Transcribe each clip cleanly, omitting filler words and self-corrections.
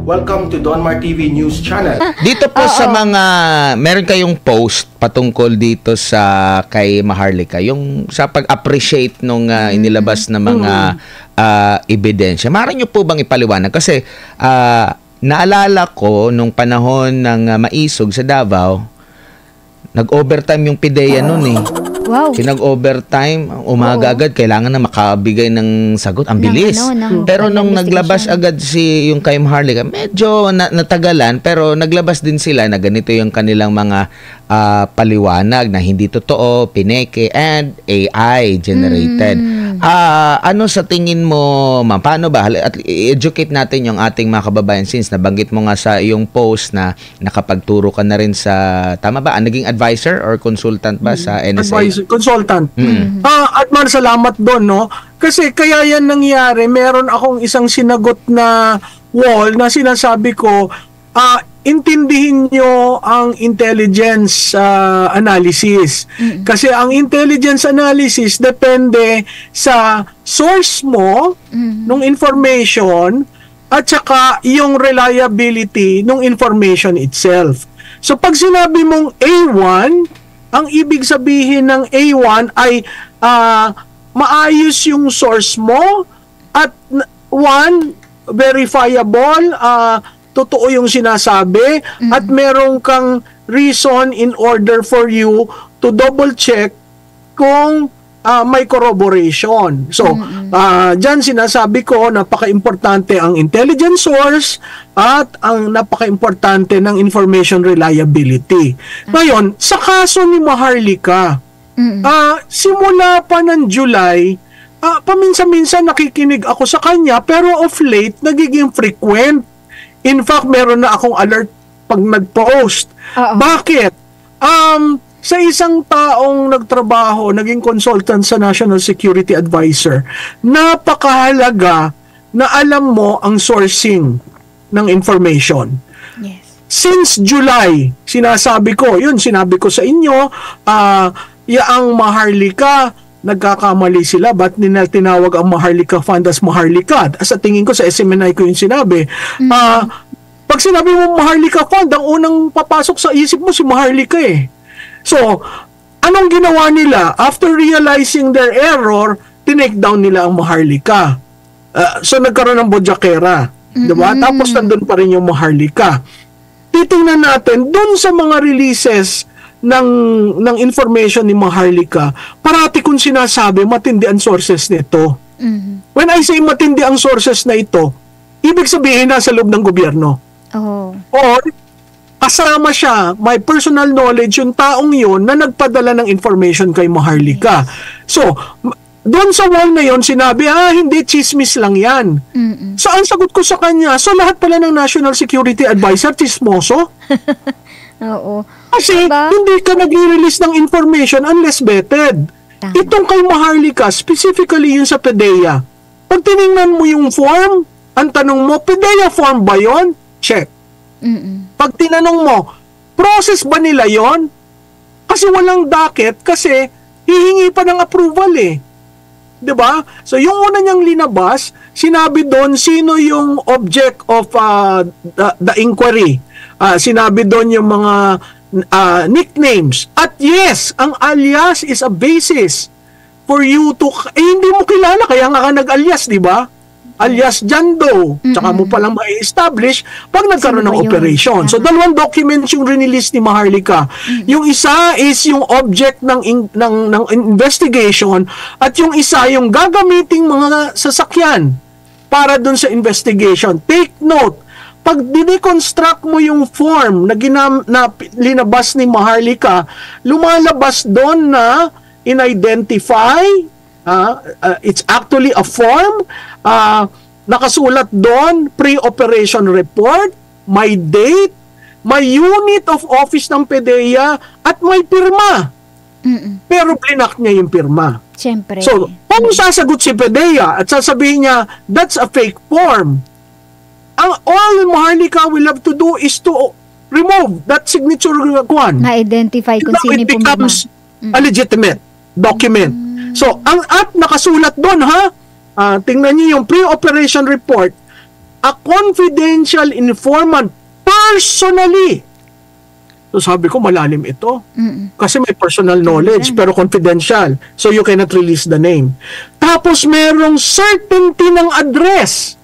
Welcome to Donmar TV News Channel. Dito po sa mga, meron kayong post patungkol dito sa kay Maharlika, yung sa pag-appreciate nung inilabas na mga ebidensya. Maaari nyo po bang ipaliwanag? Kasi naalala ko nung panahon ng maisog sa Davao, nag-overtime yung PIDEA nun eh. Wow. Kinag-overtime, umaga agad, kailangan na makabigay ng sagot. Ang bilis. Pero nung naglabas agad yung kay Maharlika, medyo natagalan, pero naglabas din sila na ganito yung kanilang mga paliwanag na hindi totoo, pineke, and AI generated. Ano sa tingin mo, ma'am? Paano ba? At i-educate natin yung ating mga kababayan since nabanggit mo nga sa iyong post na nakapagturo ka na rin sa, tama ba? Naging advisor or consultant ba sa NSA? Advisor, consultant. At man, salamat doon, no? Kasi kaya yan nangyari, meron akong isang sinagot na wall na sinasabi ko, intindihin nyo ang intelligence analysis. Kasi ang intelligence analysis depende sa source mo ng information at saka yung reliability ng information itself. So pag sinabi mong A1, ang ibig sabihin ng A1 ay maayos yung source mo at one, verifiable, totoo yung sinasabi at meron kang reason in order for you to double check kung may corroboration. So, dyan sinasabi ko, napaka-importante ang intelligence source at ang napaka-importante ng information reliability. Ngayon, sa kaso ni Maharlika, simula pa ng July, paminsan-minsan nakikinig ako sa kanya, pero of late, nagiging frequent. In fact, meron na akong alert pag nag-post. Bakit? Sa isang taong nagtrabaho, naging consultant sa National Security Advisor, napakahalaga na alam mo ang sourcing ng information. Yes. Since July, sinabi ko sa inyo, ang Maharlika, nagkakamali sila, ba't nila tinawag ang Maharlika Fund as Maharlika? Sa tingin ko sa SMNI ko yung sinabi. Pag sinabi mo Maharlika Fund, ang unang papasok sa isip mo si Maharlika eh. So, anong ginawa nila? After realizing their error, tinake down nila ang Maharlika. So, nagkaroon ng Bojakera. Diba? Tapos, nandun pa rin yung Maharlika. Titingnan natin, dun sa mga releases ng information ni Maharlika, parati kong sinasabi, matindi ang sources nito. When I say matindi ang sources na ito, ibig sabihin nasa loob ng gobyerno. Or, kasama siya, may personal knowledge yung taong yun na nagpadala ng information kay Maharlika. So, doon sa wall na yon sinabi, hindi, chismis lang yan. So, ang sagot ko sa kanya, so lahat pala ng National Security Advisor, chismoso? Oo. Kasi, hindi ka nag-release ng information unless vetted. Itong kay Maharlika, specifically yun sa PIDEA, pag tinignan mo yung form, ang tanong mo, PIDEA form ba yon? Check. Pag tinanong mo, process ba nila yon? Kasi walang docket, kasi hihingi pa ng approval eh. 'Di ba? So yung una niyang linabas, sinabi doon sino yung object of the inquiry. Sinabi doon yung mga nicknames. At yes, ang alias is a basis for you to hindi mo kilala kaya nga ka nag-alias, 'di ba? Alias Jando, tsaka mo palang ma-establish pag nagkaroon ng operation. So, dalawang documents yung release ni Maharlika. Yung isa is yung object ng investigation at yung isa yung gagamiting mga sasakyan para dun sa investigation. Take note, pag dineconstruct mo yung form na linabas ni Maharlika, lumalabas doon na in-identify, it's actually a form, nakasulat doon, pre-operation report, may date, may unit of office ng PIDEA, at may pirma. Pero blinak niya yung pirma. Siyempre. So, kung sasagot si PIDEA at sasabihin niya, that's a fake form, all Maharlika will have to do is to remove that signature kwan. Ma-identify kung sino it pumama. becomes a legitimate document. So, ang nakasulat doon, tingnan niyo yung pre-operation report, a confidential informant personally. So sabi ko, malalim ito. Kasi may personal knowledge, pero confidential. So you cannot release the name. Tapos merong certainty ng address.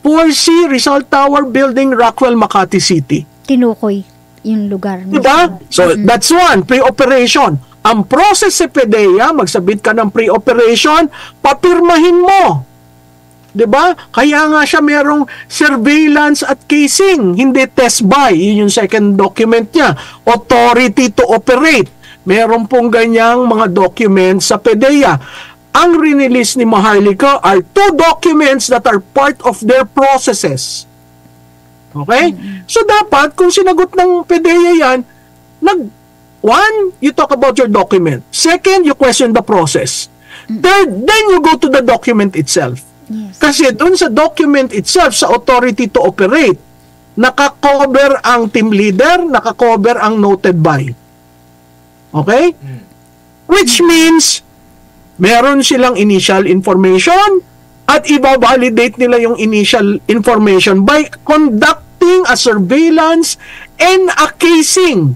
4C Rizal Tower Building, Rockwell, Makati City. Tinukoy yung lugar. Diba? So that's one, pre-operation. Ang process sa PDEA, magsabit ka ng pre-operation, papirmahin mo. Diba? Kaya nga siya merong surveillance at casing, hindi test buy. Yun yung second document niya. Authority to operate. Meron pong ganyang mga documents sa PDEA. Ang rinilis ni Maharlika are 2 documents that are part of their processes. Okay? So dapat, kung sinagot ng PDEA yan, one, you talk about your document. Second, you question the process. Third, then you go to the document itself. Yes. Kasi doon sa document itself, sa authority to operate, nakakover ang team leader, nakakover ang noted by. Okay? Which means, meron silang initial information at i-validate nila yung initial information by conducting a surveillance and a casing.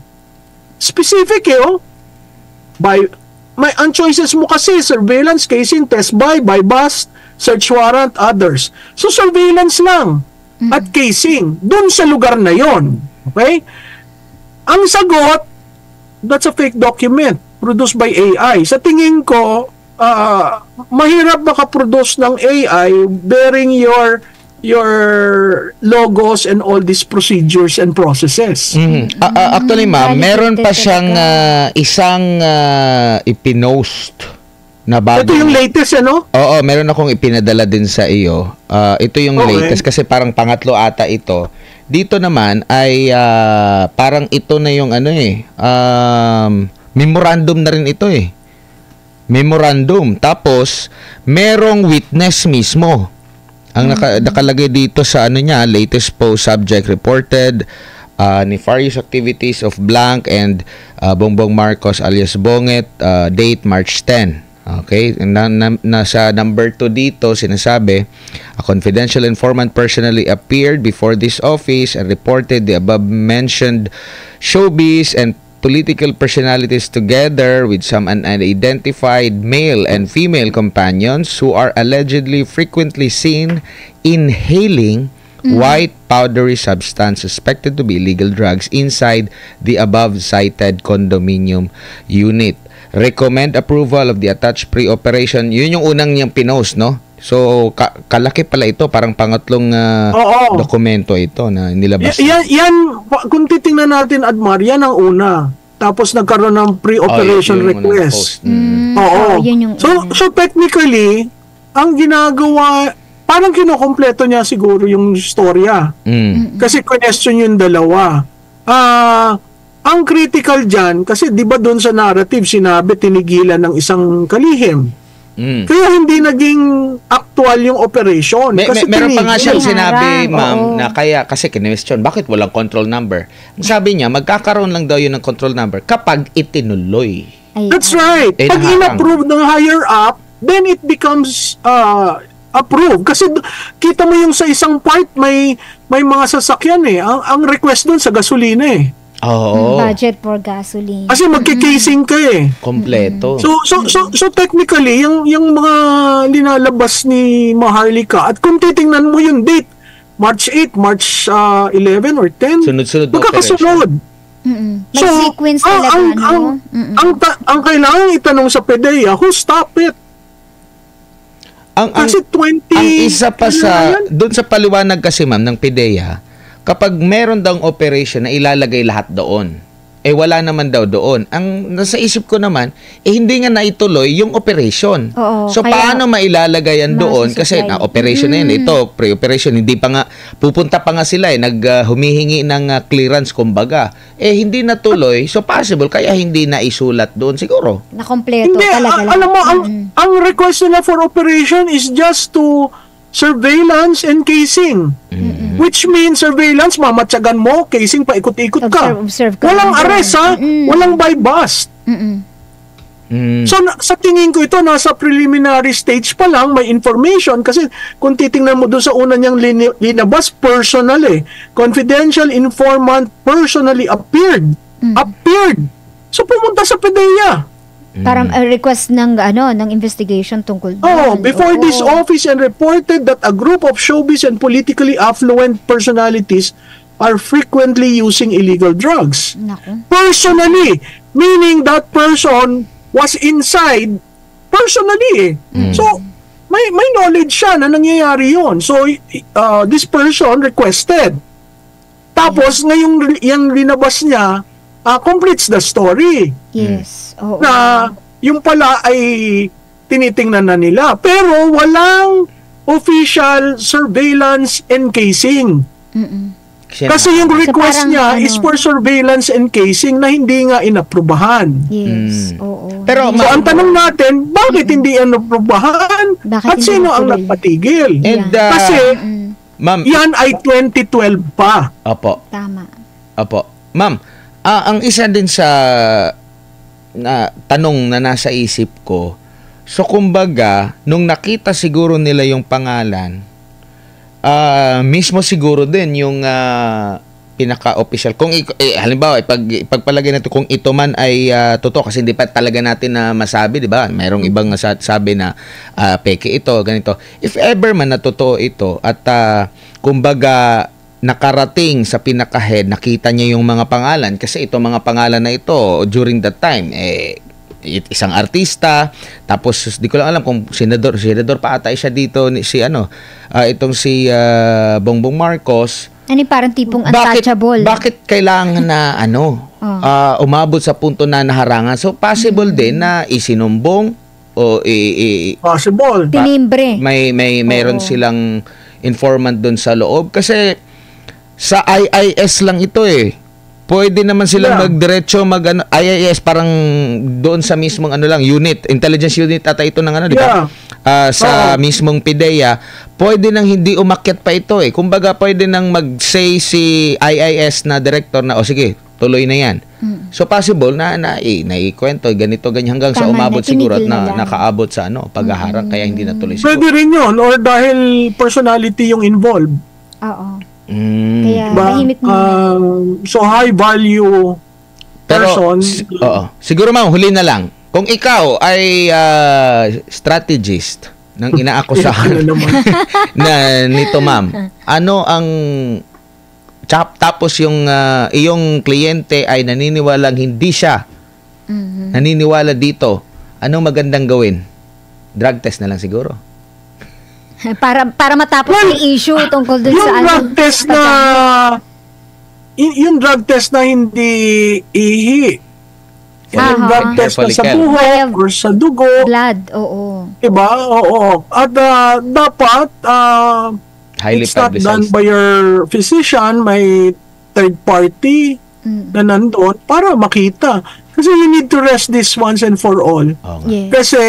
Specific ang choices mo kasi, surveillance, casing, test buy bust, search warrant, others. So, surveillance lang at casing dun sa lugar na yon. Okay? Ang sagot, that's a fake document produced by AI. Sa tingin ko, mahirap makaproduce ng AI bearing your logos and all these procedures and processes. Actually, ma'am, meron pa siyang isang ipinost na bago. Ito yung latest, ano? Oo, meron akong ipinadala din sa iyo. Ito yung latest kasi parang pangatlo ata ito. Dito naman ay parang ito na yung memorandum na rin ito eh. Memorandum. Tapos, merong witness mismo. Ang nakalagay dito sa latest post subject reported nefarious activities of blank and Bongbong Marcos alias Bonget, date March 10. Okay, nasa number 2 dito sinasabi, a confidential informant personally appeared before this office and reported the above mentioned showbiz and political personalities together with some unidentified male and female companions who are allegedly frequently seen inhaling white powdery substance suspected to be illegal drugs inside the above cited condominium unit. Recommend approval of the attached pre-operation. Yun yung unang niyang pinost, no? So, kalaki pala ito. Parang pangatlong dokumento ito na nilabas. Yan, kung titingnan natin, Admar, yan ang una. Tapos nagkaroon ng pre-operation request. Yun yung so technically, ang ginagawa, parang kinukompleto niya siguro yung storya. Kasi question yung dalawa. Ang critical dyan, kasi di ba doon sa narrative sinabi tinigilan ng isang kalihim. Kaya hindi naging actual yung operation. Kasi meron pa nga siyang sinabi, ma'am, na kaya, kasi kinwestiyon, bakit walang control number? Ang sabi niya, magkakaroon lang daw yun ng control number kapag itinuloy. That's right. Pag in-approve ng higher up, then it becomes approved. Kasi kita mo yung sa isang part, may mga sasakyan eh. Ang request doon sa gasolina eh. Budget for gasoline. Kasi magkikasing ka eh. Kompleto. So technically, yung mga linalabas ni Maharlika, at kung titingnan mo yung date, March 8, March 11 or 10, sunod-sunod magkakasunod. May sequence talaga, ang kailangan itanong sa PDEA, who stop it? Kasi 20... Ang isa pa doon sa paliwanag kasi, ma'am, ng PDEA, kapag meron daw operation na ilalagay lahat doon, wala naman daw doon. Ang nasa isip ko naman, hindi nga naituloy yung operation. So, paano mailalagay yan doon? Kasi operation na yan. Ito, pre-operation. Hindi pa nga, pupunta pa nga sila humihingi ng clearance, kumbaga. Hindi natuloy. So, possible, kaya hindi na isulat doon siguro. Nakompleto talaga. Alam mo, ang request nila for operation is just to surveillance and casing. Which means surveillance, mamatsagan mo, casing, paikot-ikot ka. Observe ka. Walang arrest, ha? Walang buy bust. So sa tingin ko ito nasa preliminary stage pa lang, may information kasi kung titingnan mo doon sa una niyang linabas, personal confidential informant personally appeared. So pumunta sa PDEA. Parang a request ng ng investigation tungkol doon. Before this office and reported that a group of showbiz and politically affluent personalities are frequently using illegal drugs. Naku. Personally, meaning that person was inside personally. So, may knowledge siya na nangyayari yon. So, this person requested. Tapos, ngayong yung linabas niya, completes the story. Yes. Oo. Na yung pala ay tinitingnan na nila. Pero walang official surveillance encasing. Kasi yung request parang, niya is for surveillance encasing na hindi nga inaprubahan. Yes. Oo. Pero So ang tanong natin, bakit hindi inaprubahan? Bakit At hindi sino ang natuloy? nagpatigil? And, Kasi ma'am, yan ay 2012 pa. Opo. Tama. Opo. Ma'am, ang isa din sa tanong na nasa isip ko, so kumbaga, nung nakita siguro nila yung pangalan, mismo siguro din yung pinaka-official. Kung halimbawa, pagpalagay natin kung ito man ay totoo, kasi hindi pa talaga natin na masabi, di ba? Mayroong ibang sabi na peke ito, ganito. If ever man na totoo ito at kumbaga nakarating sa pinaka-head, nakita niya yung mga pangalan, kasi itong mga pangalan na ito during that time, isang artista, tapos di ko lang alam kung senador pa ata siya dito, itong si Bongbong Marcos. Parang tipong untouchable. Bakit kailangan na umabot sa punto na naharangan? So possible din na isinumbong o Possible. Tinimbre. Mayroon silang informant doon sa loob, kasi sa IIS lang ito Pwede naman silang magdiretso IIS, parang doon sa mismong unit, intelligence unit ata ito ng di ba? Sa mismong PDEA, pwede nang hindi umakyat pa ito Kumbaga pwede nang mag-say si IIS na director na sige, tuloy na yan. So possible na naikwento ganito ganyan hanggang sa umabot siguro at nakaabot sa paghaharang, kaya hindi natuloy siguro. Pwede rin yun, or dahil personality yung involved. Oo. Kaya mahimik mo. So high value person. Siguro ma'am, huli na lang. Kung ikaw ay strategist ng inaakusahan na nito ma'am, ano ang tapos yung iyong kliyente ay naniniwalang hindi siya naniniwala dito, anong magandang gawin? Drug test na lang siguro. Para matapos yung issue tungkol dun sa yung drug test na hindi ihi. Yung drug test na sa buhok or sa dugo. Blood, oo. Diba? Oo. At dapat highly it's not publicized. done by your physician, may third party na nandun para makita. Kasi you need to rest this once and for all. Yes. Kasi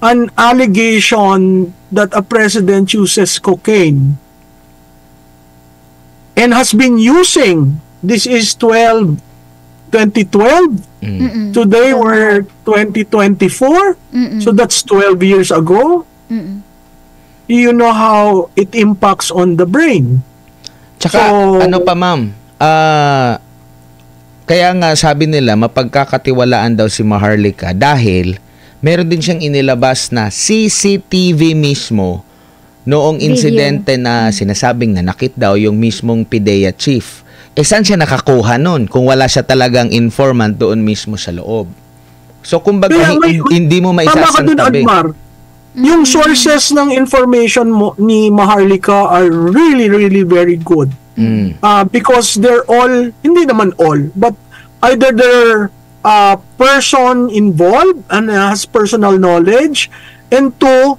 an allegation that a president uses cocaine and has been using, this is 2012, today we're 2024, so that's 12 years ago. You know how it impacts on the brain. Tsaka ano pa ma'am, kaya nga sabi nila mapagkakatiwalaan daw si Maharlika dahil meron din siyang inilabas na CCTV mismo noong insidente na sinasabing nanakit daw yung mismong PDEA chief. Saan siya nakakuha nun kung wala siya talagang informant doon mismo sa loob? So kumbaga hindi mo maisasantabi. Yung sources ng information mo ni Maharlika are really, really very good. Because they're all, hindi naman all, but either they're person involved and has personal knowledge, and two,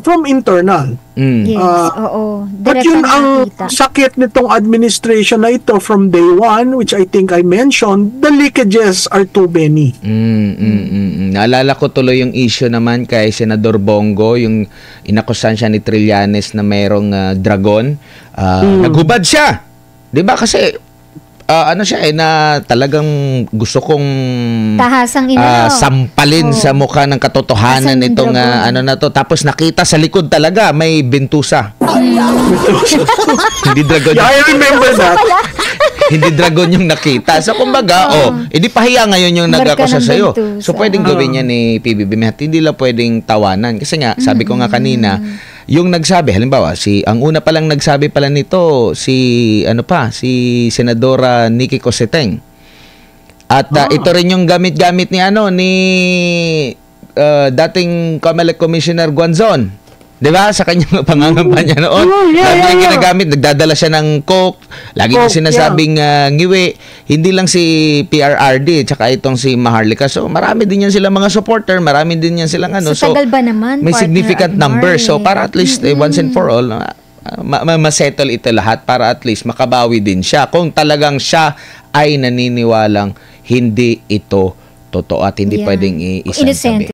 from internal. Yes, oo. But yun ang sakit nitong administration na ito from day one, which I think I mentioned, the leakages are too many. Naalala ko tuloy yung issue naman kay Senador Bongo, yung inakusan siya ni Trillanes na mayroong dragon. Naghubad siya. 'Di ba kasi ano siya na talagang gusto kong Tahasang sampalin sa mukha ng katotohanan Tahasang nitong dragon. ano na to. Tapos nakita sa likod talaga may bintusa. Hindi dragon. Yeah, I remember that. Hindi dragon yung nakita. So, kumbaga, edi pahiya ngayon yung Marka nag-akusa ng sa'yo. bentusa. So, pwedeng gawin niya ni PBB Mehat. Hindi lang pwedeng tawanan. Kasi nga, sabi ko nga kanina, yung nagsabi, halimbawa, ang una palang nagsabi pala nito, si Senadora Nikki Cosseteng. At ito rin yung gamit-gamit ni dating COMELEC Commissioner Guanzon. 'Di ba? Sa kanyang pangangampanya noon. Lagi niyang ginagamit, nagdadala siya ng coke, lagi niya sinasabing ngiwi. Hindi lang si PRRD tsaka itong si Maharlika. So marami din yan silang mga supporter, marami din yan silang So, tagal ba naman, may partner significant Admar, number. So para at least once and for all masettle ito lahat para at least makabawi din siya kung talagang siya ay naniniwalang hindi ito totoo at hindi pwedeng isang Innocent.